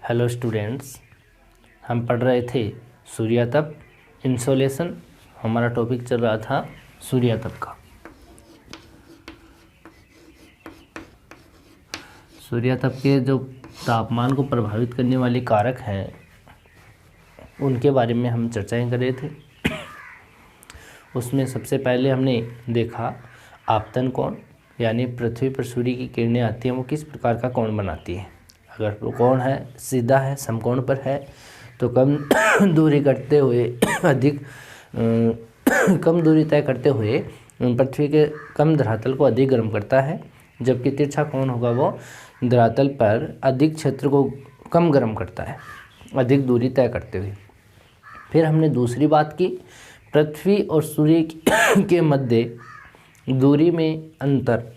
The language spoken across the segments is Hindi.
हेलो स्टूडेंट्स, हम पढ़ रहे थे सूर्यातप इंसोलेशन। हमारा टॉपिक चल रहा था सूर्यातप का। सूर्यातप के जो तापमान को प्रभावित करने वाले कारक हैं उनके बारे में हम चर्चाएं कर रहे थे। उसमें सबसे पहले हमने देखा आपतन कोण, यानी पृथ्वी पर सूर्य की किरणें आती हैं वो किस प्रकार का कोण बनाती है। अगर वो कोण है सीधा है, समकोण पर है, तो कम दूरी करते हुए कम दूरी तय करते हुए पृथ्वी के कम धरातल को अधिक गर्म करता है, जबकि तिरछा कोण होगा वो धरातल पर अधिक क्षेत्र को कम गर्म करता है, अधिक दूरी तय करते हुए। फिर हमने दूसरी बात की, पृथ्वी और सूर्य के मध्य दूरी में अंतर,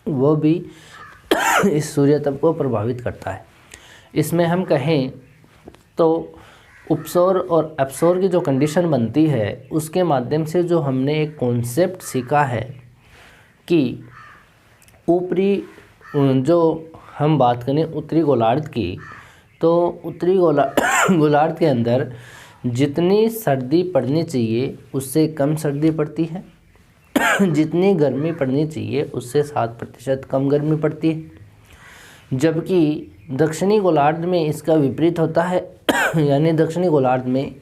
वो भी इस सूर्यातप को प्रभावित करता है। इसमें हम कहें तो उपसौर और अपसौर की जो कंडीशन बनती है उसके माध्यम से जो हमने एक कॉन्सेप्ट सीखा है कि ऊपरी जो हम बात करें उत्तरी गोलार्ध की, तो उत्तरी गोलार्ध के अंदर जितनी सर्दी पड़नी चाहिए उससे कम सर्दी पड़ती है, जितनी गर्मी पड़नी चाहिए उससे 7% कम गर्मी पड़ती है, जबकि दक्षिणी गोलार्ध में इसका विपरीत होता है। यानी दक्षिणी गोलार्ध में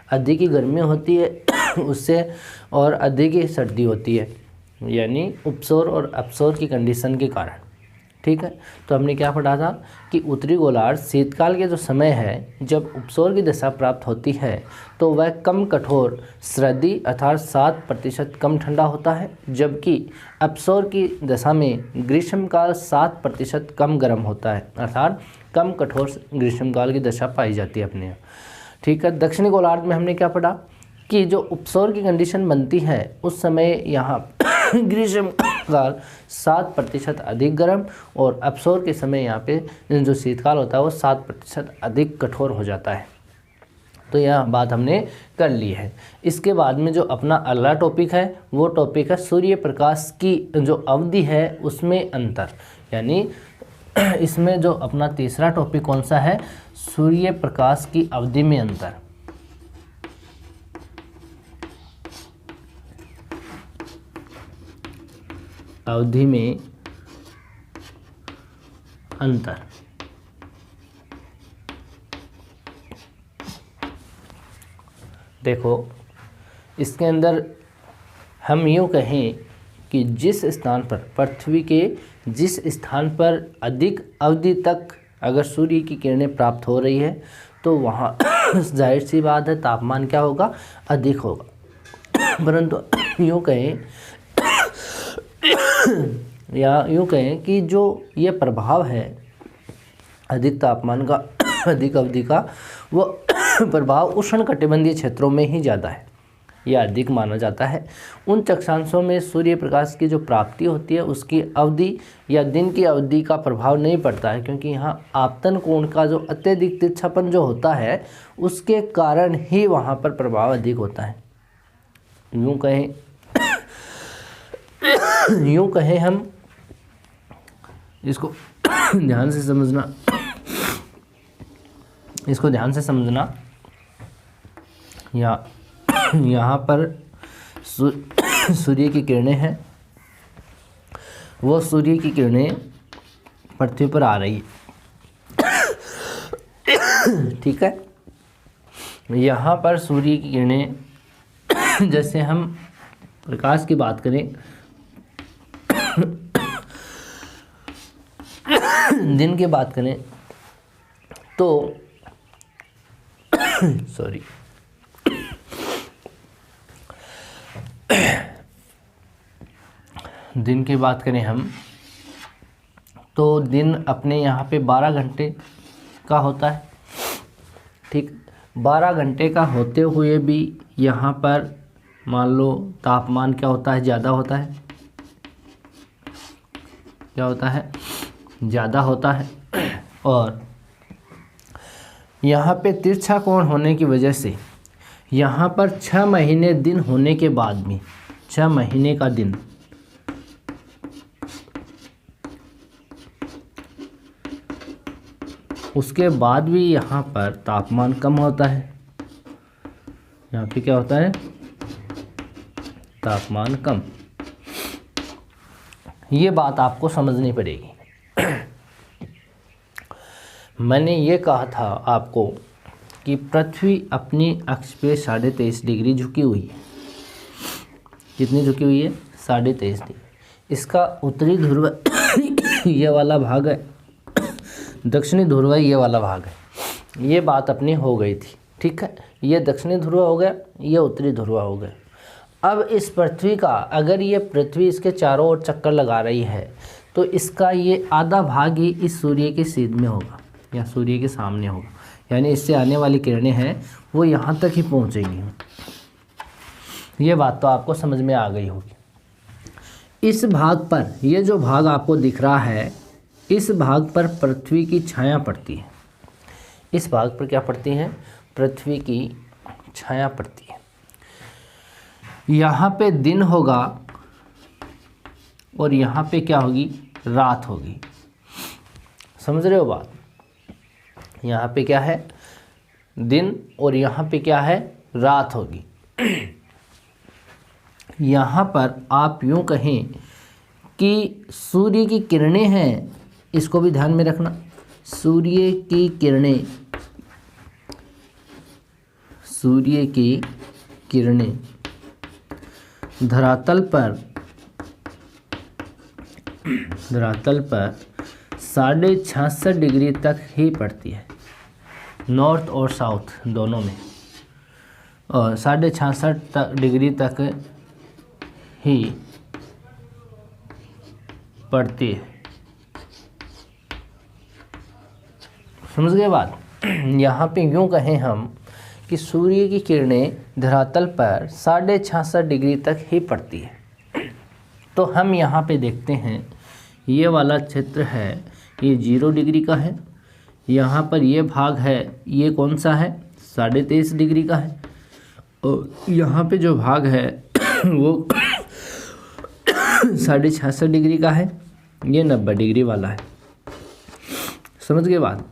अधिक ही गर्मी होती है उससे और अधिक ही सर्दी होती है, यानी उपसौर और अपसौर की कंडीशन के कारण। ठीक है, तो हमने क्या पढ़ा था कि उत्तरी गोलार्ध शीतकाल के जो समय है जब उपसौर की दशा प्राप्त होती है तो वह कम कठोर सर्दी अर्थात 7% कम ठंडा होता है, जबकि अपसौर की दशा में ग्रीष्मकाल 7% कम गर्म होता है, अर्थात कम कठोर ग्रीष्मकाल की दशा पाई जाती है अपने यहाँ। ठीक है, दक्षिणी गोलार्ध में हमने क्या पढ़ा कि जो उपसौर की कंडीशन बनती है उस समय यहाँ ग्रीष्मकाल 7% अधिक गर्म और अपसौर के समय यहाँ पे जो शीतकाल होता है वो 7% अधिक कठोर हो जाता है। तो यह बात हमने कर ली है। इसके बाद में जो अपना अगला टॉपिक है वो टॉपिक है सूर्य प्रकाश की जो अवधि है उसमें अंतर, यानी इसमें जो अपना तीसरा टॉपिक कौन सा है, सूर्य प्रकाश की अवधि में अंतर। अवधि में अंतर। देखो, इसके अंदर हम यूँ कहें कि जिस स्थान पर पृथ्वी के जिस स्थान पर अधिक अवधि तक अगर सूर्य की किरणें प्राप्त हो रही है तो वहाँ जाहिर सी बात है तापमान क्या होगा, अधिक होगा। परंतु यूँ कहें या यूँ कहें कि जो ये प्रभाव है अधिक तापमान का, अधिक अवधि का, वो प्रभाव उष्णकटिबंधीय क्षेत्रों में ही ज़्यादा है या अधिक माना जाता है। उन चक्षांशों में सूर्य प्रकाश की जो प्राप्ति होती है उसकी अवधि या दिन की अवधि का प्रभाव नहीं पड़ता है, क्योंकि यहाँ आपतन कोण का जो अत्यधिक तिरछापन जो होता है उसके कारण ही वहाँ पर प्रभाव अधिक होता है। यूँ कहें हम इसको ध्यान से समझना, यहाँ पर सूर्य की किरणें हैं, वो सूर्य की किरणें पृथ्वी पर आ रही है। ठीक है, यहाँ पर सूर्य की किरणें, जैसे हम प्रकाश की बात करें दिन की बात करें तो सॉरी दिन की बात करें हम तो दिन अपने यहाँ पे 12 घंटे का होता है। ठीक, 12 घंटे का होते हुए भी यहाँ पर मान लो तापमान क्या होता है, ज़्यादा होता है। क्या होता है, ज़्यादा होता है। और यहाँ पे तिरछा कोण होने की वजह से यहाँ पर 6 महीने दिन होने के बाद भी 6 महीने का दिन उसके बाद भी यहाँ पर तापमान कम होता है। यहाँ पे क्या होता है? तापमान कम। ये बात आपको समझनी पड़ेगी। मैंने ये कहा था आपको कि पृथ्वी अपनी अक्ष पे 23.5 डिग्री झुकी हुई है। कितनी झुकी हुई है? 23.5 डिग्री। इसका उत्तरी ध्रुव ये वाला भाग है, दक्षिणी ध्रुव ये वाला भाग है। ये बात अपनी हो गई थी, ठीक है। ये दक्षिणी ध्रुव हो गया, ये उत्तरी ध्रुव हो गया। अब इस पृथ्वी का, अगर ये पृथ्वी इसके चारों ओर चक्कर लगा रही है तो इसका ये आधा भाग ही इस सूर्य के सीध में होगा या सूर्य के सामने होगा, यानी इससे आने वाली किरणें हैं वो यहाँ तक ही पहुँचेंगी। ये बात तो आपको समझ में आ गई होगी। इस भाग पर, ये जो भाग आपको दिख रहा है, इस भाग पर पृथ्वी की छाया पड़ती है। इस भाग पर क्या पड़ती है? पृथ्वी की छाया पड़ती है। यहाँ पे दिन होगा और यहाँ पे क्या होगी? रात होगी। समझ रहे हो बात? यहाँ पे क्या है? दिन, और यहाँ पे क्या है? रात होगी। यहाँ पर आप यूँ कहें कि सूर्य की किरणें हैं, इसको भी ध्यान में रखना। सूर्य की किरणें, सूर्य की किरणें धरातल पर 66.5 डिग्री तक ही पड़ती है, नॉर्थ और साउथ दोनों में, और 66.5 डिग्री तक ही पड़ती है। समझ गए बात? यहाँ पे यूँ कहें हम कि सूर्य की किरणें धरातल पर 66.5 डिग्री तक ही पड़ती है। तो हम यहाँ पे देखते हैं, ये वाला क्षेत्र है, ये 0 डिग्री का है। यहाँ पर ये भाग है, ये कौन सा है? 23.5 डिग्री का है। और यहाँ पे जो भाग है वो 66.5 डिग्री का है। ये 90 डिग्री वाला है। समझ गए बात?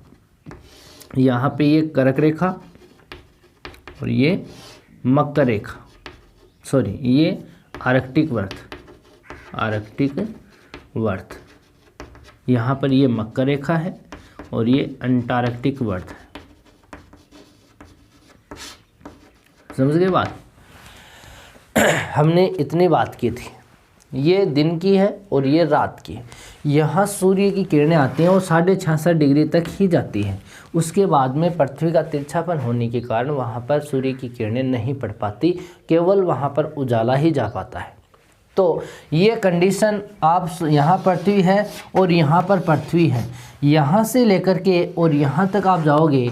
यहाँ पे ये कर्क रेखा और ये मकर रेखा, सॉरी ये आर्कटिक वर्त, आर्कटिक वर्त। यहाँ पर ये मकर रेखा है और ये अंटार्कटिक वर्त है। समझ गए बात? हमने इतनी बात की थी। ये दिन की है और ये रात की है। यहाँ सूर्य की किरणें आती हैं और 66.5 डिग्री तक ही जाती हैं। उसके बाद में पृथ्वी का तिरछापन होने के कारण वहाँ पर सूर्य की किरणें नहीं पड़ पाती, केवल वहाँ पर उजाला ही जा पाता है। तो ये कंडीशन, आप यहाँ पृथ्वी है और यहाँ पर पृथ्वी है, यहाँ से लेकर के और यहाँ तक आप जाओगे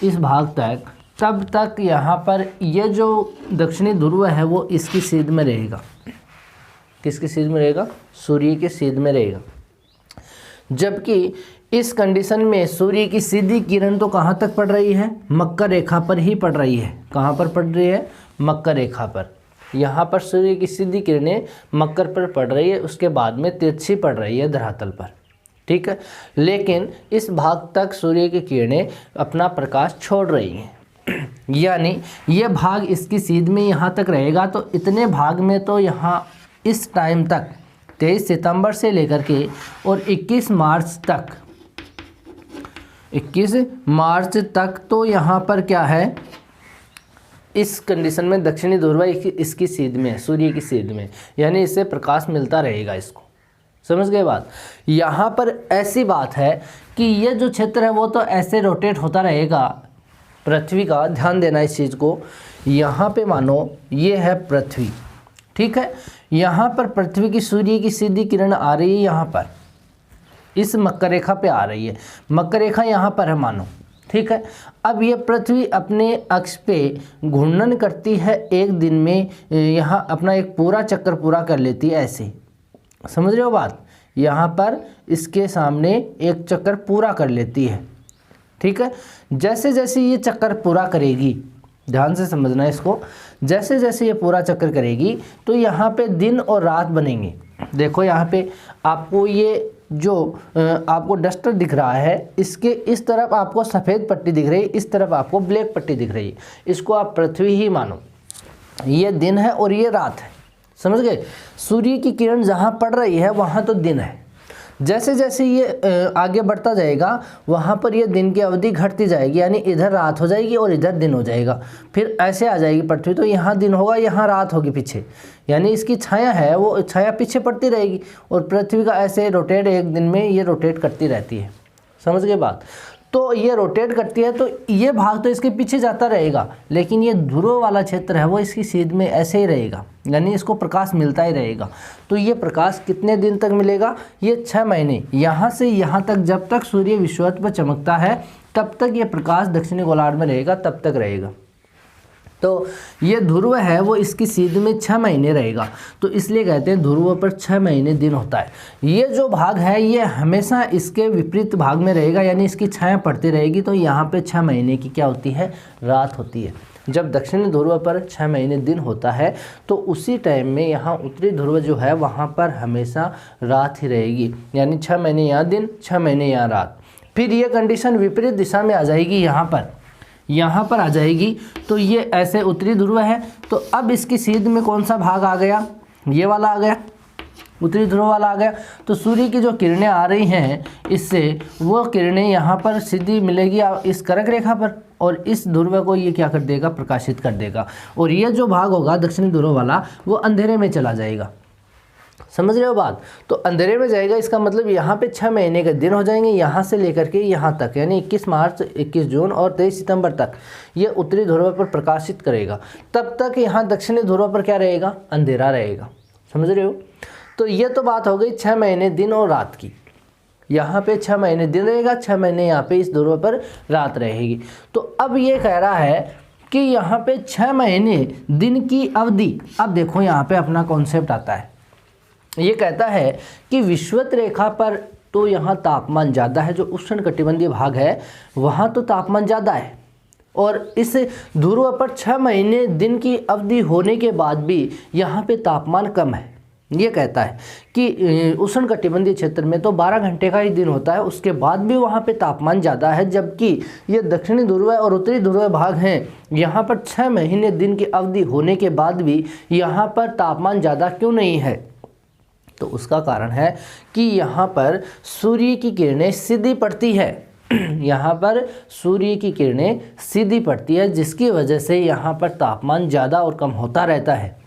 इस भाग तक, तब तक यहाँ पर ये जो दक्षिणी ध्रुव है वो इसकी सीध में रहेगा। किसकी सीध में रहेगा? सूर्य की सीध में रहेगा। जबकि इस कंडीशन में सूर्य की सीधी किरण तो कहाँ तक पड़ रही है? मकर रेखा पर ही पड़ रही है। कहाँ पर पड़ रही है? मकर रेखा पर। यहाँ पर सूर्य की सीधी किरणें मकर पर पड़ रही है, उसके बाद में तिरछी पड़ रही है धरातल पर, ठीक है। लेकिन इस भाग तक सूर्य की किरणें अपना प्रकाश छोड़ रही हैं, यानी ये भाग इसकी सीध में यहाँ तक रहेगा। तो इतने भाग में तो यहाँ इस टाइम तक 23 सितंबर से लेकर के और 21 मार्च तक तो यहाँ पर क्या है? इस कंडीशन में दक्षिणी ध्रुव इसकी सीध में है, सूर्य की सीध में, यानी इससे प्रकाश मिलता रहेगा इसको। समझ गए बात? यहाँ पर ऐसी बात है कि ये जो क्षेत्र है वो तो ऐसे रोटेट होता रहेगा पृथ्वी का। ध्यान देना इस चीज़ को। यहाँ पे मानो ये है पृथ्वी, ठीक है। यहाँ पर पृथ्वी की सूर्य की सीधी किरण आ रही है, यहाँ पर इस मकर रेखा पे आ रही है। मकर रेखा यहाँ पर है मानो, ठीक है। अब ये पृथ्वी अपने अक्ष पे घूर्णन करती है एक दिन में, यहाँ अपना एक पूरा चक्कर पूरा कर लेती है ऐसे। समझ रहे हो बात? यहाँ पर इसके सामने एक चक्कर पूरा कर लेती है, ठीक है। जैसे जैसे ये चक्कर पूरा करेगी, ध्यान से समझना इसको, जैसे जैसे ये पूरा चक्कर करेगी तो यहाँ पे दिन और रात बनेंगे। देखो यहाँ पे आपको ये जो आपको डस्टर दिख रहा है, इसके इस तरफ आपको सफ़ेद पट्टी दिख रही है, इस तरफ आपको ब्लैक पट्टी दिख रही है, इसको आप पृथ्वी ही मानो। ये दिन है और ये रात है, समझ गए। सूर्य की किरण जहाँ पड़ रही है वहाँ तो दिन है, जैसे जैसे ये आगे बढ़ता जाएगा वहाँ पर ये दिन की अवधि घटती जाएगी, यानी इधर रात हो जाएगी और इधर दिन हो जाएगा, फिर ऐसे आ जाएगी पृथ्वी, तो यहाँ दिन होगा, यहाँ रात होगी पीछे, यानी इसकी छाया है वो छाया पीछे पड़ती रहेगी और पृथ्वी का ऐसे रोटेट एक दिन में ये रोटेट करती रहती है, समझ गए बात। तो ये रोटेट करती है तो ये भाग तो इसके पीछे जाता रहेगा, लेकिन ये ध्रुव वाला क्षेत्र है वो इसकी सीध में ऐसे ही रहेगा, यानी इसको प्रकाश मिलता ही रहेगा। तो ये प्रकाश कितने दिन तक मिलेगा? ये 6 महीने, यहाँ से यहाँ तक, जब तक सूर्य विषुवत पर चमकता है तब तक ये प्रकाश दक्षिणी गोलार्ध में रहेगा, तब तक रहेगा। तो ये ध्रुव है वो इसकी सीध में 6 महीने रहेगा, तो इसलिए कहते हैं ध्रुव पर 6 महीने दिन होता है। ये जो भाग है ये हमेशा इसके विपरीत भाग में रहेगा, यानी इसकी छाया पड़ती रहेगी, तो यहाँ पे 6 महीने की क्या होती है? रात होती है। जब दक्षिणी ध्रुव पर 6 महीने दिन होता है तो उसी टाइम में यहाँ उत्तरी ध्रुव जो है वहाँ पर हमेशा रात ही रहेगी, यानी 6 महीने यहाँ दिन, 6 महीने यहाँ रात। फिर ये कंडीशन विपरीत दिशा में आ जाएगी, यहाँ पर आ जाएगी, तो ये ऐसे उत्तरी ध्रुव है, तो अब इसकी सीध में कौन सा भाग आ गया? ये वाला आ गया, उत्तरी ध्रुव वाला आ गया। तो सूर्य की जो किरणें आ रही हैं इससे, वो किरणें यहाँ पर सीधी मिलेगी इस कर्क रेखा पर, और इस ध्रुव को ये क्या कर देगा? प्रकाशित कर देगा, और ये जो भाग होगा दक्षिणी ध्रुव वाला वो अंधेरे में चला जाएगा, समझ रहे हो बात। तो अंधेरे में जाएगा, इसका मतलब यहाँ पे 6 महीने के दिन हो जाएंगे, यहाँ से लेकर के यहाँ तक, यानी 21 मार्च, 21 जून और 23 सितंबर तक ये उत्तरी ध्रुव पर प्रकाशित करेगा। तब तक यहाँ दक्षिणी ध्रुव पर क्या रहेगा? अंधेरा रहेगा, समझ रहे हो। तो ये तो बात हो गई 6 महीने दिन और रात की। यहाँ पे 6 महीने दिन रहेगा, 6 महीने यहाँ पे इस ध्रुव पर रात रहेगी। तो अब ये कह रहा है कि यहाँ पे 6 महीने दिन की अवधि, अब देखो यहाँ पे अपना कॉन्सेप्ट आता है। ये कहता है कि विषुवत रेखा पर तो यहाँ तापमान ज़्यादा है, जो उष्णकटिबंधीय भाग है वहाँ तो तापमान ज़्यादा है, और इस ध्रुव पर 6 महीने दिन की अवधि होने के बाद भी यहाँ पे तापमान कम है। ये कहता है कि उष्णकटिबंधीय क्षेत्र में तो 12 घंटे का ही दिन होता है, उसके बाद भी वहाँ पे तापमान ज़्यादा है, जबकि ये दक्षिणी ध्रुव और उत्तरी ध्रुव भाग हैं, यहाँ पर 6 महीने दिन की अवधि होने के बाद भी यहाँ पर तापमान ज़्यादा क्यों नहीं है? तो उसका कारण है कि यहाँ पर सूर्य की किरणें सीधी पड़ती है, यहाँ पर सूर्य की किरणें सीधी पड़ती है, जिसकी वजह से यहाँ पर तापमान ज़्यादा और कम होता रहता है।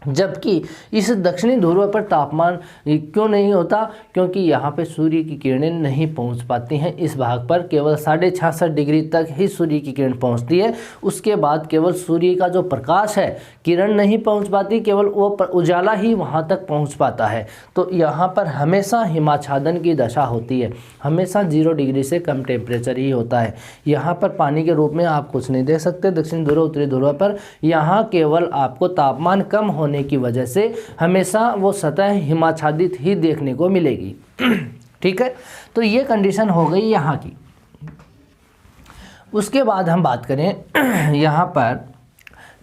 जबकि इस दक्षिणी ध्रुव पर तापमान क्यों नहीं होता? क्योंकि यहाँ पे सूर्य की किरणें नहीं पहुँच पाती हैं, इस भाग पर केवल 66.5 डिग्री तक ही सूर्य की किरण पहुँचती है, उसके बाद केवल सूर्य का जो प्रकाश है किरण नहीं पहुँच पाती, केवल वो उजाला ही वहाँ तक पहुँच पाता है। तो यहाँ पर हमेशा हिमाच्छादन की दशा होती है, हमेशा 0 डिग्री से कम टेम्परेचर ही होता है। यहाँ पर पानी के रूप में आप कुछ नहीं देख सकते दक्षिण ध्रुव उत्तरी ध्रुव पर, यहाँ केवल आपको तापमान कम होने की वजह से हमेशा वो सतह हिमाच्छादित ही देखने को मिलेगी। ठीक है, तो ये कंडीशन हो गई यहाँ की। उसके बाद हम बात करें यहाँ पर,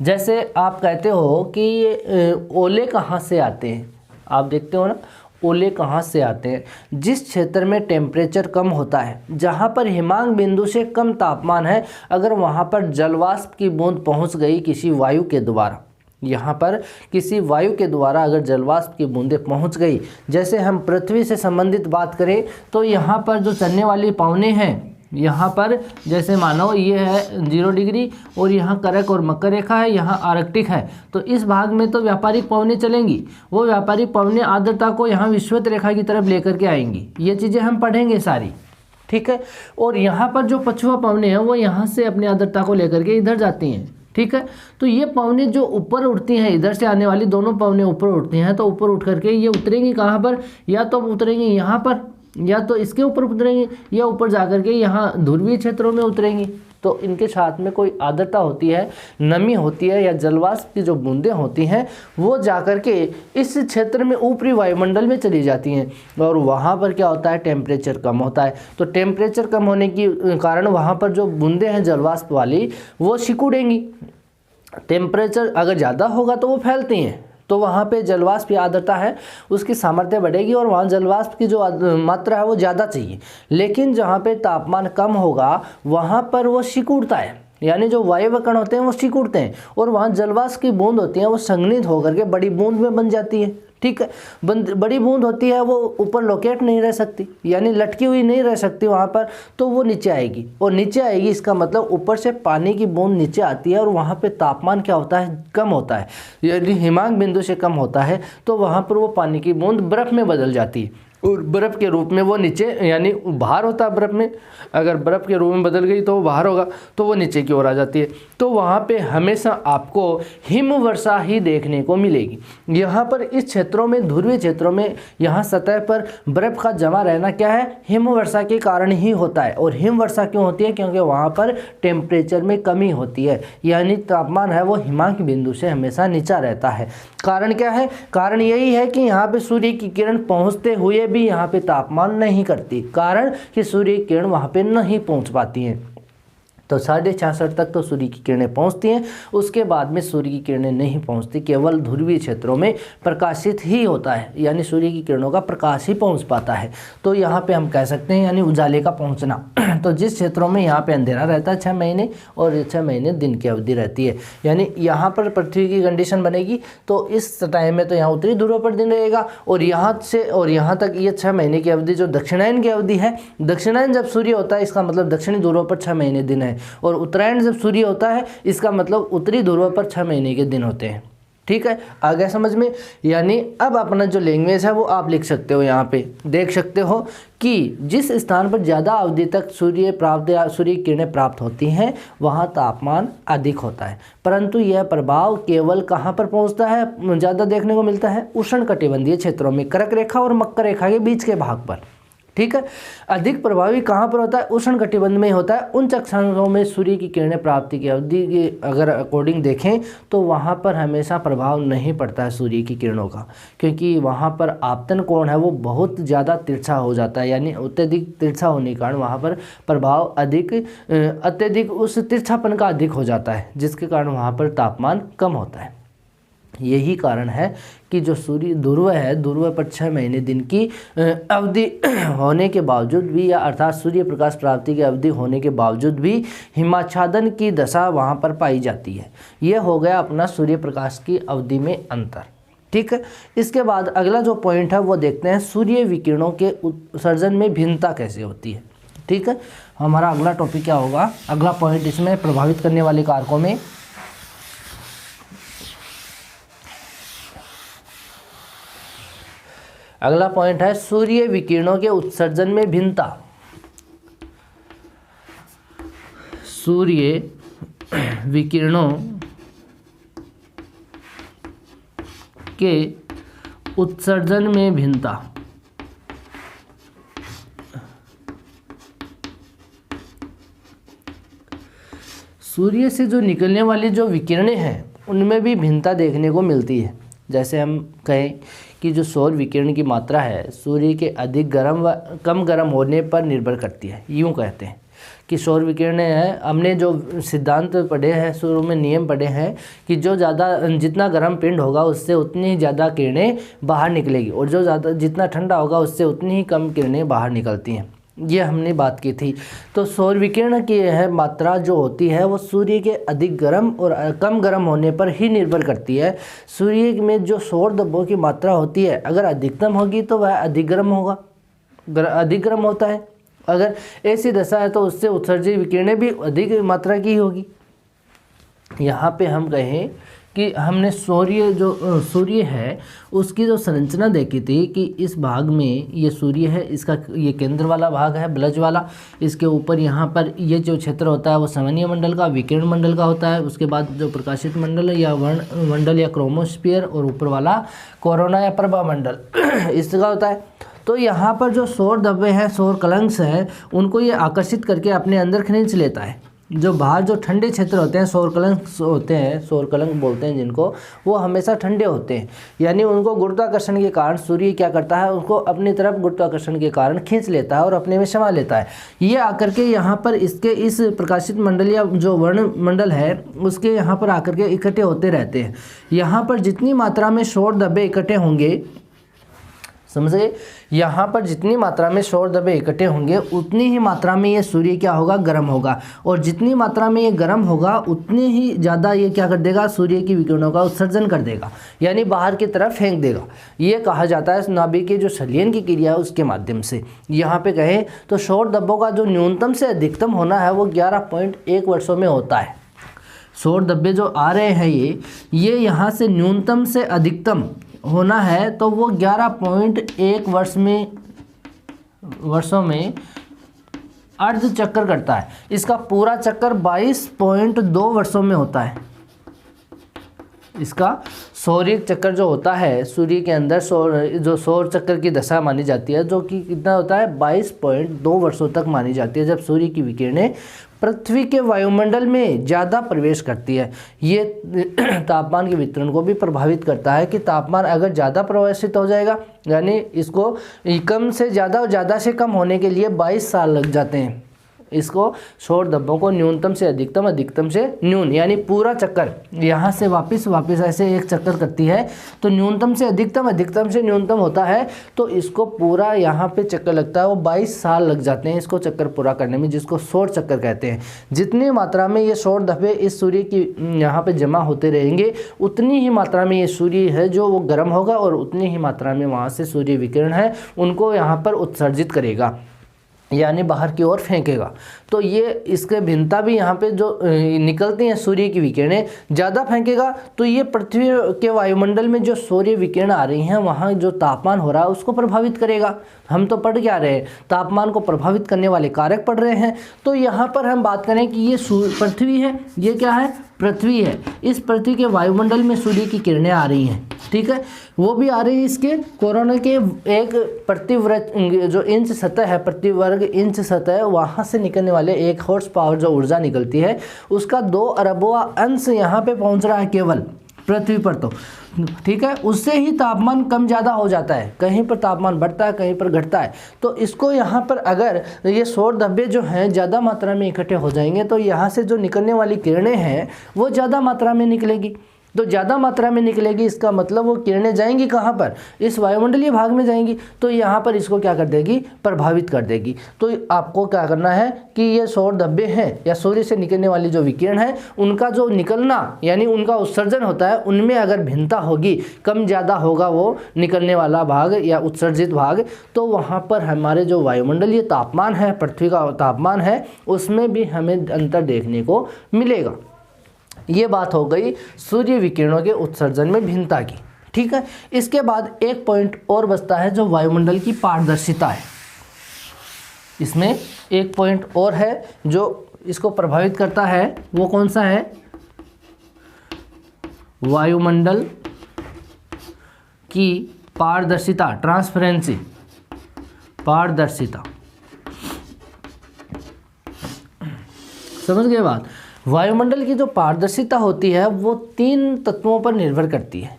जैसे आप कहते हो कि ये ओले कहाँ से आते हैं, आप देखते हो ना ओले कहाँ से आते हैं? जिस क्षेत्र में टेम्परेचर कम होता है, जहाँ पर हिमांक बिंदु से कम तापमान है, अगर वहाँ पर जलवाष्प की बूंद पहुँच गई किसी वायु के द्वारा, यहाँ पर किसी वायु के द्वारा अगर जलवाष्प की बूंदें पहुँच गई, जैसे हम पृथ्वी से संबंधित बात करें तो यहाँ पर जो चलने वाली पवनें हैं, यहाँ पर जैसे मानो ये है 0 डिग्री और यहाँ कर्क और मकर रेखा है, यहाँ आर्कटिक है, तो इस भाग में तो व्यापारिक पवनें चलेंगी, वो व्यापारिक पवनें आर्द्रता को यहाँ विषुवत रेखा की तरफ लेकर के आएंगी। ये चीज़ें हम पढ़ेंगे सारी, ठीक है। और यहाँ पर जो पछुआ पवनें हैं वो यहाँ से अपनी आर्द्रता को लेकर के इधर जाती हैं, ठीक है। तो ये पवनें जो ऊपर उठती हैं, इधर से आने वाली दोनों पवनें ऊपर उठती हैं, तो ऊपर उठ करके ये उतरेंगी कहाँ पर? या तो उतरेंगी यहाँ पर, या तो इसके ऊपर उतरेंगी, या ऊपर जाकर के यहाँ ध्रुवीय क्षेत्रों में उतरेंगी। तो इनके साथ में कोई आर्द्रता होती है, नमी होती है, या जलवाष्प की जो बूंदें होती हैं वो जाकर के इस क्षेत्र में ऊपरी वायुमंडल में चली जाती हैं, और वहाँ पर क्या होता है? टेम्परेचर कम होता है। तो टेम्परेचर कम होने के कारण वहाँ पर जो बूंदें हैं जलवाष्प वाली वो सिकुड़ेंगी। टेम्परेचर अगर ज़्यादा होगा तो वो फैलती हैं, तो वहाँ पे जलवाष्प की आर्द्रता है उसकी सामर्थ्य बढ़ेगी और वहाँ जलवाष्प की जो मात्रा है वो ज़्यादा चाहिए। लेकिन जहाँ पे तापमान कम होगा वहाँ पर वो सिकुड़ता है, यानी जो वायु कण होते हैं वो सिकुड़ते हैं और वहाँ जलवाष्प की बूंद होती है वो संघनित होकर के बड़ी बूंद में बन जाती है। ठीक है, बड़ी बूंद होती है वो ऊपर लोकेट नहीं रह सकती, यानी लटकी हुई नहीं रह सकती वहाँ पर, तो वो नीचे आएगी और नीचे आएगी इसका मतलब ऊपर से पानी की बूंद नीचे आती है और वहाँ पे तापमान क्या होता है, कम होता है। यदि हिमांक बिंदु से कम होता है तो वहाँ पर वो पानी की बूंद बर्फ़ में बदल जाती है और बर्फ़ के रूप में वो नीचे, यानी बाहर होता है बर्फ़ में, अगर बर्फ़ के रूप में बदल गई तो वो बाहर होगा तो वो नीचे की ओर आ जाती है। तो वहाँ पे हमेशा आपको हिमवर्षा ही देखने को मिलेगी। यहाँ पर इस क्षेत्रों में, ध्रुवीय क्षेत्रों में, यहाँ सतह पर बर्फ़ का जमा रहना क्या है, हिमवर्षा के कारण ही होता है। और हिमवर्षा क्यों होती है, क्योंकि वहाँ पर टेम्परेचर में कमी होती है, यानी तापमान है वो हिमांक बिंदु से हमेशा नीचा रहता है। कारण क्या है, कारण यही है कि यहाँ पे सूर्य की किरण पहुँचते हुए भी यहाँ पे तापमान नहीं करती, कारण कि सूर्य की किरण वहाँ पे नहीं पहुँच पाती हैं। तो 66.5 तक तो सूर्य की किरणें पहुंचती हैं, उसके बाद में सूर्य की किरणें नहीं पहुंचती, केवल ध्रुवीय क्षेत्रों में प्रकाशित ही होता है, यानी सूर्य की किरणों का प्रकाश ही पहुंच पाता है। तो यहाँ पे हम कह सकते हैं यानी उजाले का पहुंचना। तो जिस क्षेत्रों में यहाँ पे अंधेरा रहता है 6 महीने और 6 महीने दिन की अवधि रहती है, यानी यहाँ पर पृथ्वी की कंडीशन बनेगी तो इस टाइम में तो यहाँ उत्तरी ध्रुव पर दिन रहेगा और यहाँ से और यहाँ तक ये 6 महीने की अवधि जो दक्षिणायन की अवधि है, दक्षिणायन जब सूर्य होता है इसका मतलब दक्षिणी ध्रुव पर 6 महीने दिन है और उत्तरायण जब सूर्य होता है इसका मतलब उत्तरी ध्रुव पर 6 महीने के दिन होते हैं। ठीक है, आ गया समझ में। यानी अब अपना जो लैंग्वेज है वो आप लिख सकते हो, यहाँ पे देख सकते हो कि जिस स्थान पर ज़्यादा अवधि तक सूर्य प्राप्त या सूर्य किरणें प्राप्त होती हैं वहाँ तापमान अधिक होता है, परंतु यह प्रभाव केवल कहाँ पर पहुँचता है, ज़्यादा देखने को मिलता है उष्णकटिबंधीय क्षेत्रों में, कर्क रेखा और मकर रेखा के बीच के भाग पर। ठीक है, अधिक प्रभावी कहाँ पर होता है, उष्णकटिबंध में होता है। उन अक्षांशों में सूर्य की किरणें प्राप्ति की अवधि की अगर अकॉर्डिंग देखें तो वहाँ पर हमेशा प्रभाव नहीं पड़ता है सूर्य की किरणों का, क्योंकि वहाँ पर आपतन कोण है वो बहुत ज़्यादा तिरछा हो जाता है, यानी अत्यधिक तिरछा होने के कारण वहाँ पर प्रभाव अत्यधिक उस तिरछापन का अधिक हो जाता है, जिसके कारण वहाँ पर तापमान कम होता है। यही कारण है कि जो सूर्य ध्रुव है, ध्रुव पर 6 महीने दिन की अवधि होने के बावजूद भी, या अर्थात सूर्य प्रकाश प्राप्ति की अवधि होने के बावजूद भी हिमाच्छादन की दशा वहाँ पर पाई जाती है। यह हो गया अपना सूर्य प्रकाश की अवधि में अंतर। ठीक है, इसके बाद अगला जो पॉइंट है वो देखते हैं सूर्य विकिरणों के उत्सर्जन में भिन्नता कैसे होती है। ठीक है, हमारा अगला टॉपिक क्या होगा, अगला पॉइंट इसमें प्रभावित करने वाले कारकों में अगला पॉइंट है सूर्य विकिरणों के उत्सर्जन में भिन्नता। सूर्य विकिरणों के उत्सर्जन में भिन्नता। सूर्य से जो निकलने वाली जो विकिरणें हैं उनमें भी भिन्नता देखने को मिलती है। जैसे हम कहें कि जो सौर विकिरण की मात्रा है सूर्य के अधिक गर्म व कम गर्म होने पर निर्भर करती है। यूँ कहते हैं कि सौर विकिरणें हैं, हमने जो सिद्धांत पढ़े हैं, शुरू में नियम पढ़े हैं कि जो जितना गर्म पिंड होगा उससे उतनी ही ज़्यादा किरणें बाहर निकलेगी और जितना ठंडा होगा उससे उतनी ही कम किरणें बाहर निकलती हैं। ये हमने बात की थी। तो सौर विकिरण की यह मात्रा जो होती है वो सूर्य के अधिक गर्म और कम गर्म होने पर ही निर्भर करती है। सूर्य में जो सौर धब्बों की मात्रा होती है अगर अधिकतम होगी तो वह अधिक गर्म होगा, अधिक गर्म होता है। अगर ऐसी दशा है तो उससे उत्सर्जित विकिरणें भी अधिक मात्रा की होगी। यहाँ पे हम कहें कि हमने सूर्य है उसकी जो संरचना देखी थी कि इस भाग में ये सूर्य है, इसका ये केंद्र वाला भाग है ब्लज वाला, इसके ऊपर यहाँ पर ये जो क्षेत्र होता है वो समन्वय मंडल का, विकिरण मंडल का होता है। उसके बाद जो प्रकाशित मंडल है या वर्ण मंडल या क्रोमोस्फीयर, और ऊपर वाला कोरोना या प्रभा मंडल इसका होता है। तो यहाँ पर जो सौर धब्बे हैं, सौर कलंक्स हैं, उनको ये आकर्षित करके अपने अंदर खींच लेता है। जो बाहर जो ठंडे क्षेत्र होते हैं, सौर कलंक होते हैं, सौर कलंक बोलते हैं जिनको, वो हमेशा ठंडे होते हैं। यानी उनको गुरुत्वाकर्षण के कारण सूर्य क्या करता है, उनको अपनी तरफ गुरुत्वाकर्षण के कारण खींच लेता है और अपने में समा लेता है। ये आकर के यहाँ पर इसके इस प्रकाशित मंडल या जो वर्ण मंडल है उसके यहाँ पर आकर के इकट्ठे होते रहते हैं। यहाँ पर जितनी मात्रा में सौर धब्बे इकट्ठे होंगे, समझे, यहाँ पर जितनी मात्रा में सौर धब्बे इकट्ठे होंगे उतनी ही मात्रा में ये सूर्य क्या होगा, गर्म होगा, और जितनी मात्रा में ये गर्म होगा उतनी ही ज़्यादा ये क्या कर देगा, सूर्य की विकिरणों का उत्सर्जन कर देगा, यानी बाहर की तरफ फेंक देगा। ये कहा जाता है नाभिक के जो संलयन की क्रिया है उसके माध्यम से। यहाँ पे कहें तो सौर धब्बों का जो न्यूनतम से अधिकतम होना है वो 11.1 वर्षों में होता है। सौर धब्बे जो आ रहे हैं ये यहाँ से न्यूनतम से अधिकतम होना है तो वो 11.1 वर्षों में अर्ध चक्कर करता है। इसका पूरा चक्कर 22.2 वर्षों में होता है। इसका सौर्य चक्कर जो होता है सूर्य के अंदर, जो सौर चक्र की दशा मानी जाती है, जो कि कितना होता है, 22.2 वर्षों तक मानी जाती है, जब सूर्य की विकिरणें पृथ्वी के वायुमंडल में ज़्यादा प्रवेश करती है। ये तापमान के वितरण को भी प्रभावित करता है कि तापमान अगर ज़्यादा प्रभावित हो जाएगा, यानी इसको कम से ज़्यादा और ज़्यादा से कम होने के लिए 22 साल लग जाते हैं। इसको सौर धब्बों को न्यूनतम से अधिकतम, अधिकतम से न्यून, यानी पूरा चक्कर यहाँ से वापस ऐसे एक चक्कर करती है तो न्यूनतम से अधिकतम, अधिकतम से न्यूनतम होता है, तो इसको पूरा यहाँ पे चक्कर लगता है, वो 22 साल लग जाते हैं इसको चक्कर पूरा करने में, जिसको सौर चक्कर कहते हैं। जितनी मात्रा में ये सौर धब्बे इस सूर्य की यहाँ पे जमा होते रहेंगे उतनी ही मात्रा में ये सूर्य है जो वो गर्म होगा और उतनी ही मात्रा में वहाँ से सूर्य विकिरण है उनको यहाँ पर उत्सर्जित करेगा, यानी बाहर की ओर फेंकेगा। तो ये इसके भिन्नता भी यहाँ पे जो निकलती हैं सूर्य की विकिरणें, ज़्यादा फेंकेगा तो ये पृथ्वी के वायुमंडल में जो सूर्य विकिरण आ रही हैं वहाँ जो तापमान हो रहा है उसको प्रभावित करेगा। हम तो पढ़ क्या रहे हैं, तापमान को प्रभावित करने वाले कारक पढ़ रहे हैं। तो यहाँ पर हम बात करें कि ये पृथ्वी है, ये क्या है, पृथ्वी है। इस पृथ्वी के वायुमंडल में सूर्य की किरणें आ रही हैं, ठीक है, वो भी आ रही है इसके कोरोना के एक प्रतिवर्ग जो इंच सतह है, प्रति वर्ग इंच सतह, वहाँ से निकलने वाले 1 हॉर्स पावर जो ऊर्जा निकलती है उसका 2 अरबवा अंश यहाँ पे पहुँच रहा है केवल पृथ्वी पर। तो ठीक है, उससे ही तापमान कम ज़्यादा हो जाता है, कहीं पर तापमान बढ़ता है कहीं पर घटता है। तो इसको यहाँ पर अगर ये सौर धब्बे जो हैं ज़्यादा मात्रा में इकट्ठे हो जाएंगे तो यहाँ से जो निकलने वाली किरणें हैं वो ज़्यादा मात्रा में निकलेगी। तो ज़्यादा मात्रा में निकलेगी, इसका मतलब वो किरणें जाएंगी कहाँ पर, इस वायुमंडलीय भाग में जाएंगी, तो यहाँ पर इसको क्या कर देगी, प्रभावित कर देगी। तो आपको क्या करना है कि ये सौर धब्बे हैं या सूर्य से निकलने वाली जो विकिरण है उनका जो निकलना यानी उनका उत्सर्जन होता है उनमें अगर भिन्नता होगी, कम ज़्यादा होगा वो निकलने वाला भाग या उत्सर्जित भाग, तो वहाँ पर हमारे जो वायुमंडलीय तापमान है, पृथ्वी का तापमान है, उसमें भी हमें अंतर देखने को मिलेगा। ये बात हो गई सूर्य विकिरणों के उत्सर्जन में भिन्नता की, ठीक है। इसके बाद एक पॉइंट और बचता है जो वायुमंडल की पारदर्शिता है। इसमें एक पॉइंट और है जो इसको प्रभावित करता है, वो कौन सा है, वायुमंडल की पारदर्शिता, ट्रांसपेरेंसी, पारदर्शिता। समझ गए बात। वायुमंडल की जो पारदर्शिता होती है वो 3 तत्वों पर निर्भर करती है।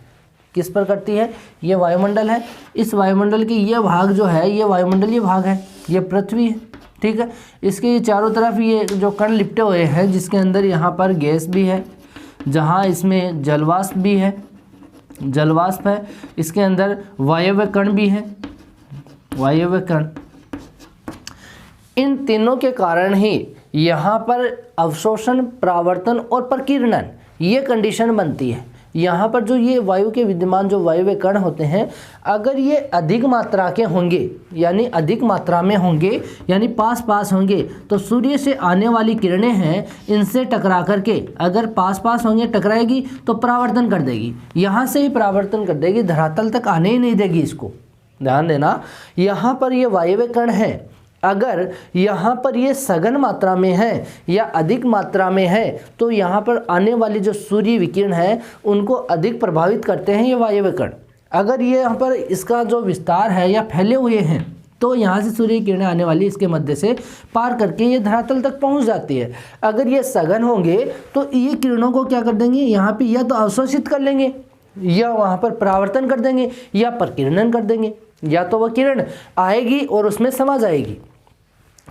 किस पर करती है, ये वायुमंडल है, इस वायुमंडल की ये भाग जो है ये वायुमंडलीय भाग है, ये पृथ्वी है, ठीक है। इसके ये चारों तरफ ये जो कण लिपटे हुए हैं जिसके अंदर यहाँ पर गैस भी है, जहाँ इसमें जलवाष्प भी है, जलवाष्प है, इसके अंदर वायव्य कण भी है, वायव्य कण। इन तीनों के कारण ही यहाँ पर अवशोषण, परावर्तन और प्रकीर्णन ये कंडीशन बनती है। यहाँ पर जो ये वायु के विद्यमान जो वायव्य कण होते हैं, अगर ये अधिक मात्रा के होंगे यानी अधिक मात्रा में होंगे यानी पास पास होंगे तो सूर्य से आने वाली किरणें हैं इनसे टकरा करके अगर पास पास होंगे, टकराएगी तो परावर्तन कर देगी, यहाँ से ही परावर्तन कर देगी, धरातल तक आने ही नहीं देगी। इसको ध्यान देना, यहाँ पर ये वायव्य कण है, अगर यहाँ पर ये सघन मात्रा में है या अधिक मात्रा में है तो यहाँ पर आने वाली जो सूर्य विकिरण है उनको अधिक प्रभावित करते हैं ये वायव्य कण। अगर ये यहाँ पर इसका जो विस्तार है या फैले हुए हैं तो यहाँ से सूर्य की किरणें आने वाली इसके मध्य से पार करके ये धरातल तक पहुँच जाती है। अगर ये सघन होंगे तो ये किरणों को क्या कर देंगे, यहाँ पे या तो अवशोषित कर लेंगे या वहाँ पर परावर्तन कर देंगे या प्रकीर्णन कर देंगे। या तो वह किरण आएगी और उसमें समा जाएगी।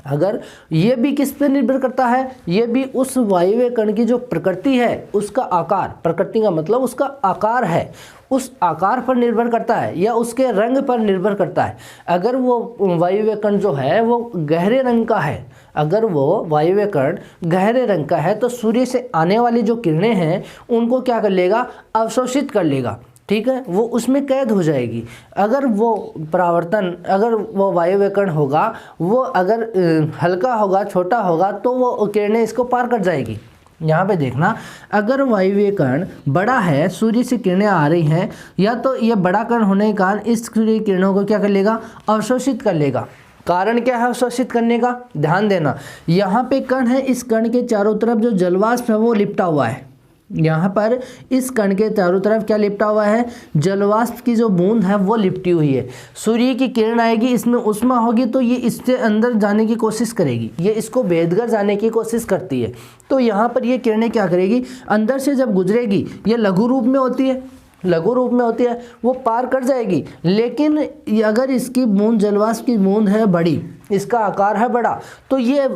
अगर ये भी किस पे निर्भर करता है, ये भी उस वायवीय कण की जो प्रकृति है, उसका आकार, प्रकृति का मतलब उसका आकार है, उस आकार पर निर्भर करता है या उसके रंग पर निर्भर करता है। अगर वो वायवीय कण जो है वो गहरे रंग का है, अगर वो वायवीय कण गहरे रंग का है तो सूर्य से आने वाली जो किरणें हैं उनको क्या कर लेगा, अवशोषित कर लेगा। ठीक है, वो उसमें कैद हो जाएगी। अगर वो परावर्तन, अगर वो वायवीय कण होगा, वो अगर हल्का होगा, छोटा होगा, तो वो किरणें इसको पार कर जाएगी। यहाँ पे देखना, अगर वायवीय कण बड़ा है, सूर्य से किरणें आ रही हैं, या तो ये बड़ा कण होने के कारण इस सूर्य की किरणों को क्या कर लेगा, अवशोषित कर लेगा। कारण क्या है अवशोषित करने का, ध्यान देना, यहाँ पे कण है, इस कण के चारों तरफ जो जलवाष्प है वो लिपटा हुआ है। यहाँ पर इस कण के चारों तरफ क्या लिपटा हुआ है, जलवाष्प की जो बूंद है वो लिपटी हुई है। सूर्य की किरण आएगी, इसमें उष्मा होगी तो ये इससे अंदर जाने की कोशिश करेगी, ये इसको भेद कर जाने की कोशिश करती है। तो यहाँ पर ये किरणें क्या करेगी, अंदर से जब गुजरेगी, ये लघु रूप में होती है, लघु रूप में होती है, वो पार कर जाएगी। लेकिन अगर इसकी बूंद, जलवाष्प की बूंद है बड़ी, इसका आकार है बड़ा, तो ये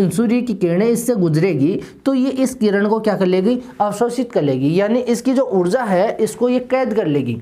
सूर्य की किरणें इससे गुजरेगी तो ये इस किरण को क्या कर लेगी, अवशोषित कर लेगी, यानी इसकी जो ऊर्जा है इसको ये कैद कर लेगी।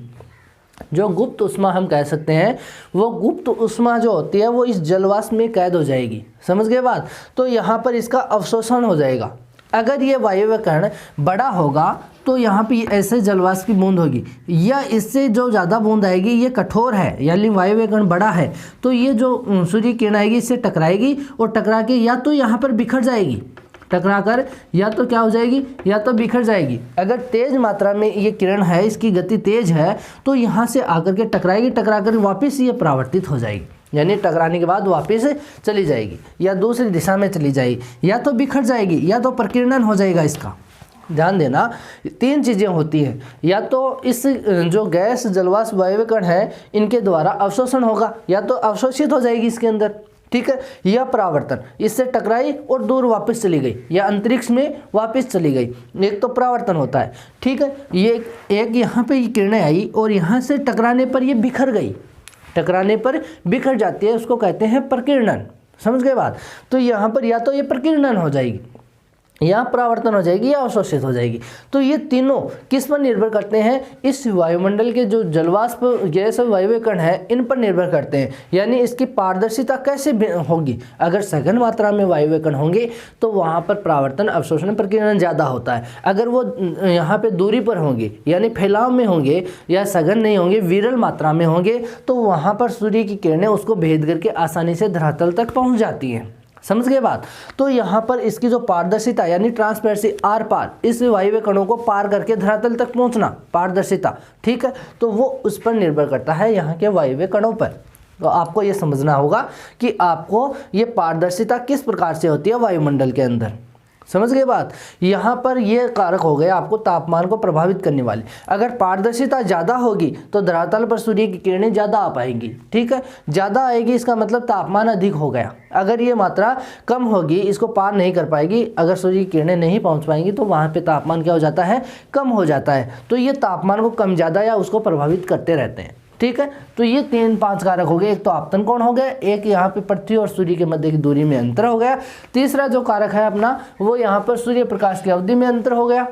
जो गुप्त उष्मा हम कह सकते हैं, वो गुप्त उष्मा जो होती है वो इस जलवाष्प में कैद हो जाएगी। समझ गए बात। तो यहाँ पर इसका अवशोषण हो जाएगा। अगर ये वायवीय कण बड़ा होगा तो यहाँ पे ऐसे जलवाष्प की बूंद होगी, या इससे जो ज़्यादा बूंद आएगी ये कठोर है, यानी वायवीय कण बड़ा है, तो ये जो सूर्य किरण आएगी इससे टकराएगी और टकरा के या तो यहाँ पर बिखर जाएगी, टकराकर या तो क्या हो जाएगी, या तो बिखर जाएगी। अगर तेज मात्रा में ये किरण है, इसकी गति तेज है, तो यहाँ से आकर के टकराएगी, टकराकर वापस ये परावर्तित हो जाएगी, यानी टकराने के बाद वापस चली जाएगी या दूसरी दिशा में चली जाएगी, या तो बिखर जाएगी या तो प्रकीर्णन हो जाएगा इसका। ध्यान देना, तीन चीज़ें होती हैं, या तो इस जो गैस, जलवाष्प, वायवीय कण है इनके द्वारा अवशोषण होगा, या तो अवशोषित हो जाएगी इसके अंदर, ठीक है, या परावर्तन, इससे टकराई और दूर वापस चली गई या अंतरिक्ष में वापस चली गई, एक तो परावर्तन होता है। ठीक है, ये एक यहाँ पे किरणें आई और यहाँ से टकराने पर ये बिखर गई, टकराने पर बिखर जाती है, उसको कहते हैं प्रकीर्णन। समझ गए बात। तो यहाँ पर या तो ये प्रकीर्णन हो जाएगी, या परावर्तन हो जाएगी, या अवशोषित हो जाएगी। तो ये तीनों किस पर निर्भर करते हैं, इस वायुमंडल के जो जलवाष्प, गैस और वायवीय कण है इन पर निर्भर करते हैं। यानी इसकी पारदर्शिता कैसे होगी, अगर सघन मात्रा में वायवीय कण होंगे तो वहाँ पर परावर्तन, अवशोषण, प्रकीर्णन ज़्यादा होता है। अगर वो यहाँ पे दूरी पर होंगे, यानी फैलाव में होंगे, या सघन नहीं होंगे, विरल मात्रा में होंगे, तो वहाँ पर सूर्य की किरणें उसको भेद करके आसानी से धरातल तक पहुँच जाती हैं। समझ गए बात। तो यहाँ पर इसकी जो पारदर्शिता यानी ट्रांसपेरेंसी, आर पार, इस वायवीय कणों को पार करके धरातल तक पहुँचना, पारदर्शिता, ठीक है, तो वो उस पर निर्भर करता है, यहाँ के वायवीय कणों पर। तो आपको ये समझना होगा कि आपको ये पारदर्शिता किस प्रकार से होती है वायुमंडल के अंदर। समझ गए बात। यहाँ पर ये कारक हो गए आपको तापमान को प्रभावित करने वाले। अगर पारदर्शिता ज़्यादा होगी तो धरातल पर सूर्य की किरणें ज़्यादा आ पाएंगी, ठीक है, ज़्यादा आएगी, इसका मतलब तापमान अधिक हो गया। अगर ये मात्रा कम होगी, इसको पार नहीं कर पाएगी, अगर सूर्य की किरणें नहीं पहुँच पाएंगी, तो वहाँ पर तापमान क्या हो जाता है, कम हो जाता है। तो ये तापमान को कम ज़्यादा या उसको प्रभावित करते रहते हैं, ठीक है। तो ये 3-5 कारक हो गए। एक तो आपतन कोण हो गया, एक यहाँ पे पृथ्वी और सूर्य के मध्य की दूरी में अंतर हो गया, तीसरा जो कारक है अपना वो यहाँ पर सूर्य प्रकाश की अवधि में अंतर हो गया,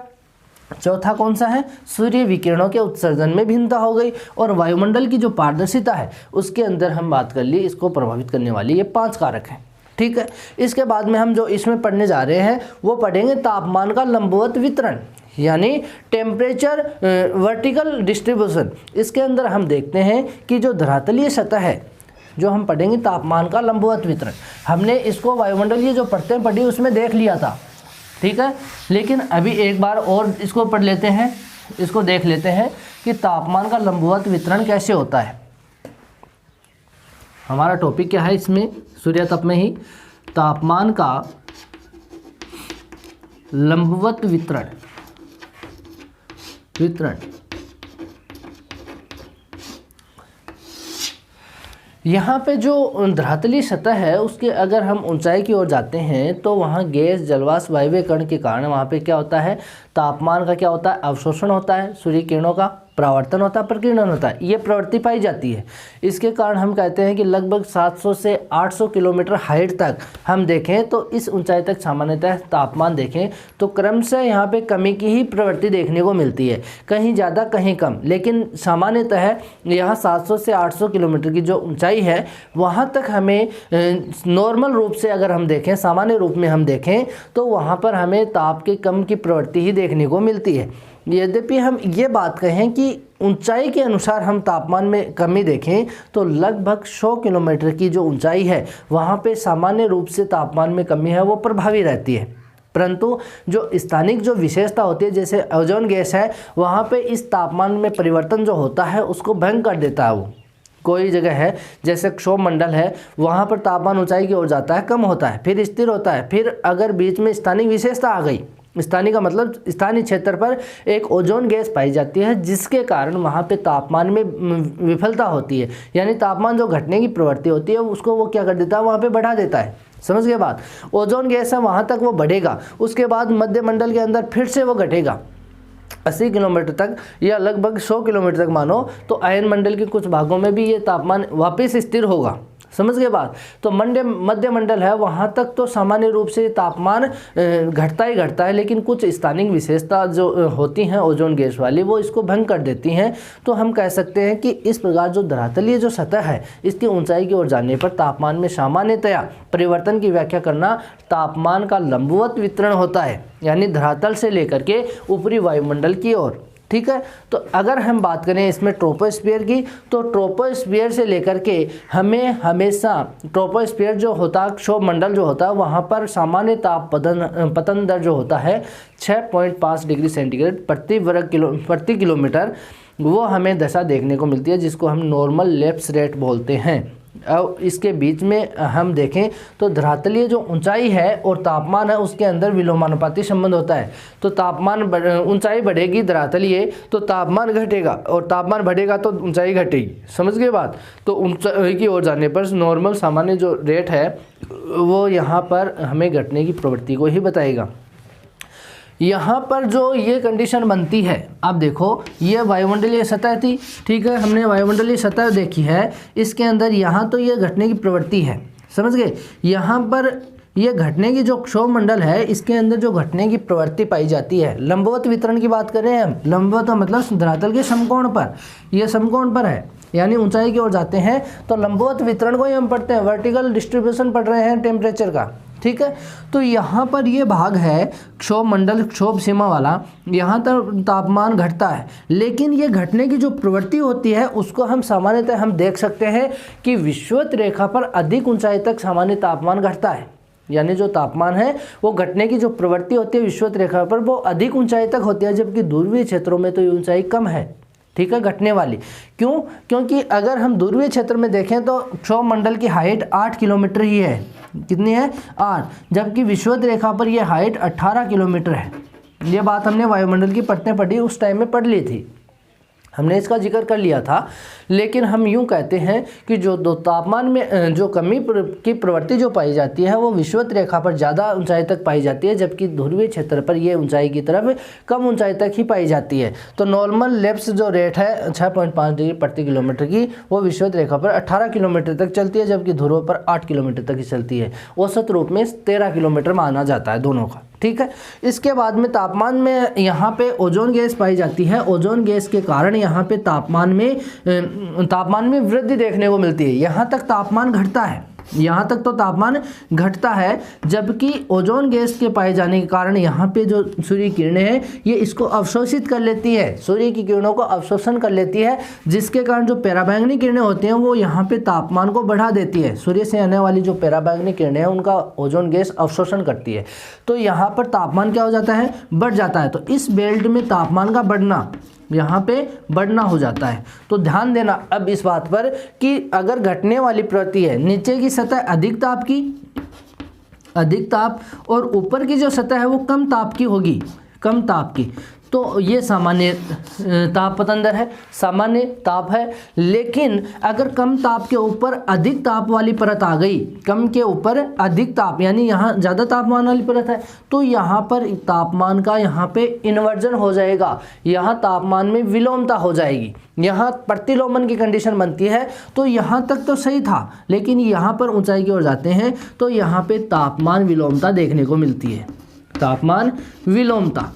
चौथा कौन सा है, सूर्य विकिरणों के उत्सर्जन में भिन्नता हो गई, और वायुमंडल की जो पारदर्शिता है उसके अंदर हम बात कर ली, इसको प्रभावित करने वाली ये 5 कारक हैं, ठीक है। इसके बाद में हम जो इसमें पढ़ने जा रहे हैं वो पढ़ेंगे तापमान का लंबवत वितरण, यानी टेम्परेचर वर्टिकल डिस्ट्रीब्यूशन। इसके अंदर हम देखते हैं कि जो धरातलीय सतह है, जो हम पढ़ेंगे तापमान का लंबवत वितरण, हमने इसको वायुमंडलीय जो पढ़ते पढ़ी उसमें देख लिया था, ठीक है, लेकिन अभी एक बार और इसको पढ़ लेते हैं, इसको देख लेते हैं कि तापमान का लंबवत वितरण कैसे होता है। हमारा टॉपिक क्या है इसमें, सूर्य तप में ही तापमान का लंबवत वितरण। यहाँ पे जो धरातलीय सतह है उसके अगर हम ऊंचाई की ओर जाते हैं तो वहाँ गैस जलवाष्प वायवीय कण के कारण वहाँ पे क्या होता है, तापमान का क्या होता है, अवशोषण होता है, सूर्य किरणों का परावर्तन होता है, प्रकीर्णन होता है, ये प्रवृत्ति पाई जाती है। इसके कारण हम कहते हैं कि लगभग 700 से 800 किलोमीटर हाइट तक हम देखें तो इस ऊंचाई तक सामान्यतः तापमान देखें तो क्रमशः यहाँ पे कमी की ही प्रवृत्ति देखने को मिलती है, कहीं ज़्यादा कहीं कम, लेकिन सामान्यतः यहाँ 700 से 800 किलोमीटर की जो ऊंचाई है वहाँ तक हमें नॉर्मल रूप से अगर हम देखें, सामान्य रूप में हम देखें तो वहाँ पर हमें ताप के कम की प्रवृत्ति ही देखने को मिलती है। यद्यपि हम ये बात कहें कि ऊंचाई के अनुसार हम तापमान में कमी देखें तो लगभग 100 किलोमीटर की जो ऊंचाई है वहाँ पे सामान्य रूप से तापमान में कमी है वो प्रभावी रहती है, परंतु जो स्थानिक जो विशेषता होती है जैसे ओजोन गैस है वहाँ पे इस तापमान में परिवर्तन जो होता है उसको भंग कर देता है। वो कोई जगह है जैसे क्षोभ मंडल है वहाँ पर तापमान ऊंचाई की ओर जाता है, कम होता है, फिर स्थिर होता है, फिर अगर बीच में स्थानिक विशेषता आ गई, स्थानीय का मतलब स्थानीय क्षेत्र पर एक ओजोन गैस पाई जाती है जिसके कारण वहाँ पे तापमान में विफलता होती है, यानी तापमान जो घटने की प्रवृत्ति होती है उसको वो क्या कर देता है, वहाँ पे बढ़ा देता है। समझ गए बात। ओजोन गैस है वहाँ तक वो बढ़ेगा, उसके बाद मध्य मंडल के अंदर फिर से वो घटेगा 80 किलोमीटर तक या लगभग 100 किलोमीटर तक मानो, तो अयन मंडल के कुछ भागों में भी ये तापमान वापस स्थिर होगा। समझ गए बात। तो मध्य मंडल है वहाँ तक तो सामान्य रूप से तापमान घटता ही घटता है, लेकिन कुछ स्थानिक विशेषता जो होती हैं ओजोन गैस वाली वो इसको भंग कर देती हैं। तो हम कह सकते हैं कि इस प्रकार जो धरातलीय जो सतह है इसकी ऊंचाई की ओर जाने पर तापमान में सामान्यतया परिवर्तन की व्याख्या करना तापमान का लंबवत वितरण होता है, यानी धरातल से लेकर के ऊपरी वायुमंडल की ओर। ठीक है। तो अगर हम बात करें इसमें ट्रोपोस्फीयर की, तो ट्रोपोस्फीयर से लेकर के हमें हमेशा ट्रोपोस्फीयर जो होता है, क्षोभ मंडल जो होता है, वहाँ पर सामान्य ताप पतन दर जो होता है 6.5 डिग्री सेंटीग्रेड प्रति किलोमीटर, वो हमें दशा देखने को मिलती है जिसको हम नॉर्मल लैप्स रेट बोलते हैं। अब इसके बीच में हम देखें तो धरातलीय जो ऊंचाई है और तापमान है उसके अंदर विलोमानुपाती संबंध होता है। तो तापमान ऊंचाई बढ़ेगी धरातलीय तो तापमान घटेगा, और तापमान बढ़ेगा तो ऊंचाई घटेगी। समझ गए बात। तो ऊंचाई की ओर जाने पर नॉर्मल सामान्य जो रेट है वो यहाँ पर हमें घटने की प्रवृत्ति को ही बताएगा। यहाँ पर जो ये कंडीशन बनती है, अब देखो ये वायुमंडलीय सतह थी, ठीक है, हमने वायुमंडलीय सतह देखी है, इसके अंदर यहाँ तो ये घटने की प्रवृत्ति है। समझ गए। यहाँ पर ये घटने की जो क्षोभ मंडल है इसके अंदर जो घटने की प्रवृत्ति पाई जाती है, लंबवत वितरण की बात करें हम, लंबवत मतलब धरातल के समकोण पर, ये समकोण पर है, यानी ऊंचाई की ओर जाते हैं तो लंबवत वितरण को ही हम पढ़ते हैं, वर्टिकल डिस्ट्रीब्यूशन पढ़ रहे हैं टेम्परेचर का। ठीक है। तो यहाँ पर ये भाग है क्षोभ मंडल, क्षोभ सीमा वाला, यहाँ तक तापमान घटता है, लेकिन ये घटने की जो प्रवृत्ति होती है उसको हम सामान्यतः हम देख सकते हैं कि विषुवत रेखा पर अधिक ऊंचाई तक सामान्य तापमान घटता है, यानी जो तापमान है वो घटने की जो प्रवृत्ति होती है विषुवत रेखा पर वो अधिक ऊंचाई तक होती है, जबकि ध्रुवीय क्षेत्रों में तो ये ऊंचाई कम है। ठीक है, घटने वाली। क्यों? क्योंकि अगर हम ध्रुवीय क्षेत्र में देखें तो क्षोभ मंडल की हाइट 8 किलोमीटर ही है। कितनी है? 8, जबकि विषुवत रेखा पर यह हाइट 18 किलोमीटर है। ये बात हमने वायुमंडल की पढ़ते पढ़ी उस टाइम में पढ़ ली थी, हमने इसका जिक्र कर लिया था। लेकिन हम यूं कहते हैं कि जो दो तापमान में जो कमी की प्रवृत्ति जो पाई जाती है वो विषुवत रेखा पर ज़्यादा ऊंचाई तक पाई जाती है, जबकि ध्रुवीय क्षेत्र पर ये ऊंचाई की तरफ कम ऊंचाई तक ही पाई जाती है। तो नॉर्मल लैप्स जो रेट है 6.5 डिग्री प्रति किलोमीटर की, वो विषुवत रेखा पर 18 किलोमीटर तक चलती है, जबकि ध्रुव पर 8 किलोमीटर तक ही चलती है। औसत रूप में 13 किलोमीटर माना जाता है दोनों का। ठीक है। इसके बाद में तापमान में यहाँ पे ओजोन गैस पाई जाती है। ओजोन गैस के कारण यहाँ पे तापमान में वृद्धि देखने को मिलती है। यहाँ तक तापमान घटता है, यहाँ तक तो तापमान घटता है, जबकि ओजोन गैस के पाए जाने के कारण यहाँ पे जो सूर्य किरणें हैं ये इसको अवशोषित कर लेती है, सूर्य की किरणों को अवशोषण कर लेती है, जिसके कारण जो पराबैंगनी किरणें होती हैं वो यहाँ पे तापमान को बढ़ा देती है। सूर्य से आने वाली जो पराबैंगनी किरणें हैं उनका ओजोन गैस अवशोषण करती है, तो यहाँ पर तापमान क्या हो जाता है? बढ़ जाता है। तो इस बेल्ट में तापमान का बढ़ना यहाँ पे बढ़ना हो जाता है। तो ध्यान देना अब इस बात पर कि अगर घटने वाली प्रवृत्ति है, नीचे की सतह अधिक ताप और ऊपर की जो सतह है वो कम ताप की होगी, कम ताप की। तो ये सामान्य ताप पतंदर है, सामान्य ताप है। लेकिन अगर कम ताप के ऊपर अधिक ताप वाली परत आ गई, कम के ऊपर अधिक ताप यानी यहाँ ज़्यादा तापमान वाली परत है, तो यहाँ पर तापमान का यहाँ पे इन्वर्जन हो जाएगा, यहाँ तापमान में विलोमता हो जाएगी, यहाँ प्रतिलोमन की कंडीशन बनती है। तो यहाँ तक तो सही था, लेकिन यहाँ पर ऊंचाई की ओर जाते हैं तो यहाँ पे तापमान विलोमता देखने को मिलती है, तापमान विलोमता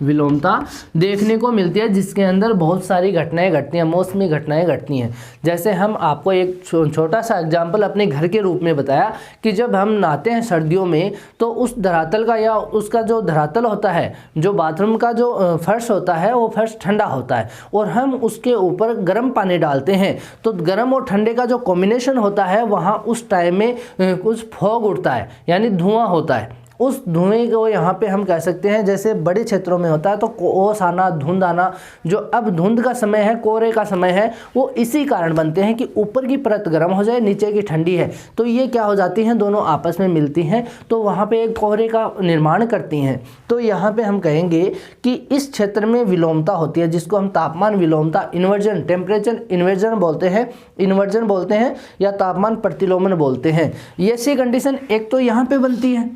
देखने को मिलती है, जिसके अंदर बहुत सारी घटनाएं घटती हैं, मौसमी घटनाएं घटती हैं। जैसे हम आपको एक छोटा सा एग्जाम्पल अपने घर के रूप में बताया कि जब हम नहाते हैं सर्दियों में, तो उस धरातल का या उसका जो धरातल होता है, जो बाथरूम का जो फर्श होता है, वो फर्श ठंडा होता है और हम उसके ऊपर गर्म पानी डालते हैं, तो गर्म और ठंडे का जो कॉम्बिनेशन होता है, वहाँ उस टाइम में कुछ फॉग उड़ता है, यानी धुआं होता है। उस धुएं को यहाँ पे हम कह सकते हैं, जैसे बड़े क्षेत्रों में होता है तो ओस आना, धुंध आना, जो अब धुंध का समय है, कोहरे का समय है, वो इसी कारण बनते हैं कि ऊपर की परत गर्म हो जाए, नीचे की ठंडी है, तो ये क्या हो जाती हैं, दोनों आपस में मिलती हैं, तो वहाँ पे एक कोहरे का निर्माण करती हैं। तो यहाँ पे हम कहेंगे कि इस क्षेत्र में विलोमता होती है, जिसको हम तापमान विलोमता, इन्वर्जन, टेम्परेचर इन्वर्जन बोलते हैं या तापमान प्रतिलोमन बोलते हैं। ये ऐसी कंडीशन एक तो यहाँ पे बनती है,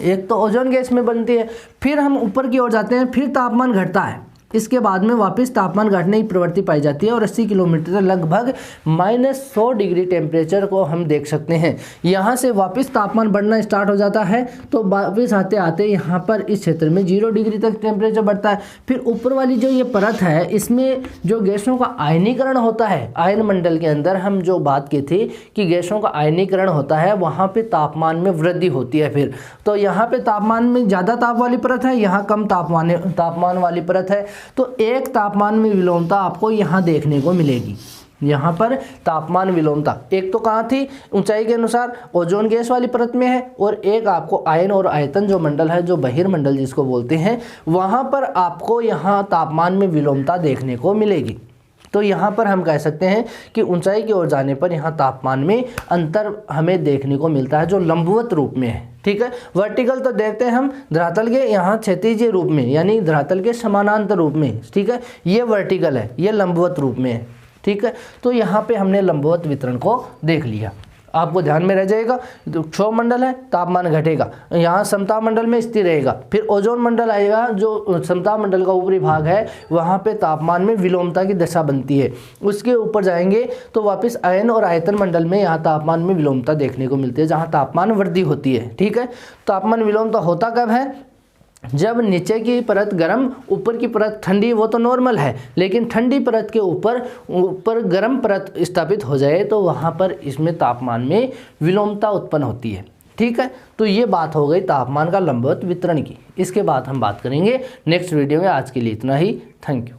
एक तो ओजोन गैस में बनती है। फिर हम ऊपर की ओर जाते हैं, फिर तापमान घटता है, इसके बाद में वापस तापमान घटने की प्रवृत्ति पाई जाती है और 80 किलोमीटर लगभग -100 डिग्री टेम्परेचर को हम देख सकते हैं। यहाँ से वापस तापमान बढ़ना स्टार्ट हो जाता है, तो वापस आते आते यहाँ पर इस क्षेत्र में 0 डिग्री तक टेम्परेचर बढ़ता है। फिर ऊपर वाली जो ये परत है, इसमें जो गैसों का आयनीकरण होता है, आयन मंडल के अंदर हम जो बात की थी कि गैसों का आयनीकरण होता है, वहाँ पर तापमान में वृद्धि होती है। फिर तो यहाँ पर तापमान में ज़्यादा ताप वाली परत है, यहाँ कम तापमान वाली परत है, तो एक तापमान में विलोमता आपको यहाँ देखने को मिलेगी। यहाँ पर तापमान विलोमता एक तो कहाँ थी, ऊंचाई के अनुसार ओजोन गैस वाली परत में है, और एक आपको आयन और आयतन जो मंडल है, जो बहिर्मंडल जिसको बोलते हैं, वहाँ पर आपको यहाँ तापमान में विलोमता देखने को मिलेगी। तो यहाँ पर हम कह सकते हैं कि ऊंचाई की ओर जाने पर यहाँ तापमान में अंतर हमें देखने को मिलता है, जो लंबवत रूप में है। ठीक है, वर्टिकल तो देखते हैं हम धरातल के यहाँ क्षैतिज रूप में, यानी धरातल के समानांतर रूप में। ठीक है, ये वर्टिकल है, ये लंबवत रूप में है। ठीक है, तो यहाँ पे हमने लंबवत वितरण को देख लिया, आपको ध्यान में रह जाएगा। तो क्षोभ मंडल है, तापमान घटेगा, यहाँ समताप मंडल में स्थिर रहेगा। फिर ओजोन मंडल आएगा, जो समताप मंडल का ऊपरी भाग है, वहाँ पे तापमान में विलोमता की दशा बनती है। उसके ऊपर जाएंगे तो वापस आयन और आयतन मंडल में यहाँ तापमान में विलोमता देखने को मिलती है, जहाँ तापमान वृद्धि होती है। ठीक है, तापमान विलोमता होता कब है, जब नीचे की परत गर्म, ऊपर की परत ठंडी, वो तो नॉर्मल है, लेकिन ठंडी परत के ऊपर गर्म परत स्थापित हो जाए, तो वहाँ पर इसमें तापमान में विलोमता उत्पन्न होती है। ठीक है, तो ये बात हो गई तापमान का लंबवत वितरण की। इसके बाद हम बात करेंगे नेक्स्ट वीडियो में। आज के लिए इतना ही, थैंक यू।